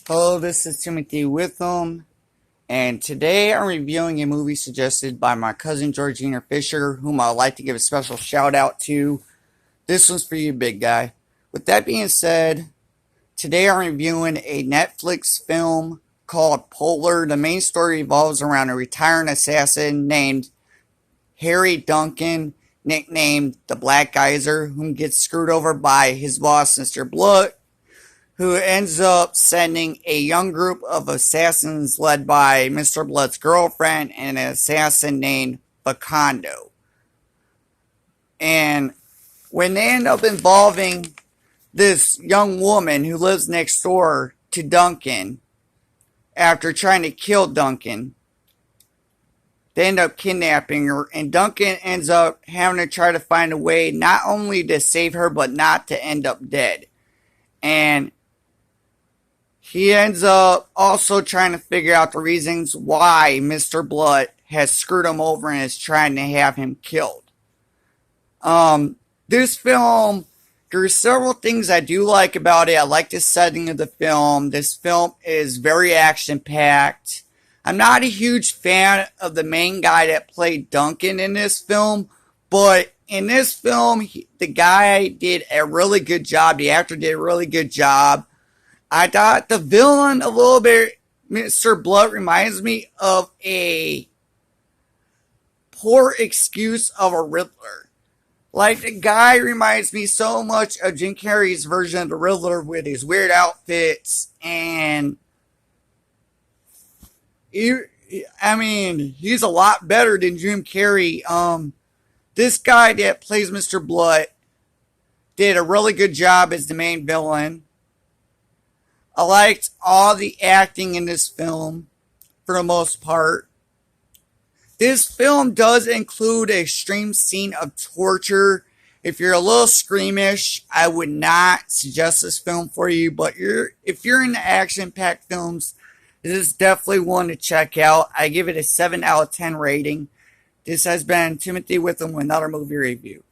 Hello, this is Timothy Witham, and today I'm reviewing a movie suggested by my cousin Georgina Fisher, whom I'd like to give a special shout out to. This one's for you, big guy. With that being said, today I'm reviewing a Netflix film called Polar. The main story revolves around a retiring assassin named Harry Duncan, nicknamed the Black Geyser, whom gets screwed over by his boss, Mr. Blood, who ends up sending a young group of assassins led by Mr. Blood's girlfriend and an assassin named Facundo. And when they end up involving this young woman who lives next door to Duncan, after trying to kill Duncan, they end up kidnapping her, and Duncan ends up having to try to find a way not only to save her, but not to end up dead. And he ends up also trying to figure out the reasons why Mr. Blood has screwed him over and is trying to have him killed. This film, there's several things I do like about it. I like the setting of the film. This film is very action-packed. I'm not a huge fan of the main guy that played Duncan in this film, but in this film, the guy did a really good job. The actor did a really good job. I thought the villain a little bit, Mr. Blood, reminds me of a poor excuse of a Riddler. Like, the guy reminds me so much of Jim Carrey's version of the Riddler with his weird outfits, and he's a lot better than Jim Carrey. This guy that plays Mr. Blood did a really good job as the main villain. I liked all the acting in this film, for the most part. This film does include an extreme scene of torture. If you're a little squeamish, I would not suggest this film for you. But if you're into action-packed films, this is definitely one to check out. I give it a 7 out of 10 rating. This has been Timothy Witham with another movie review.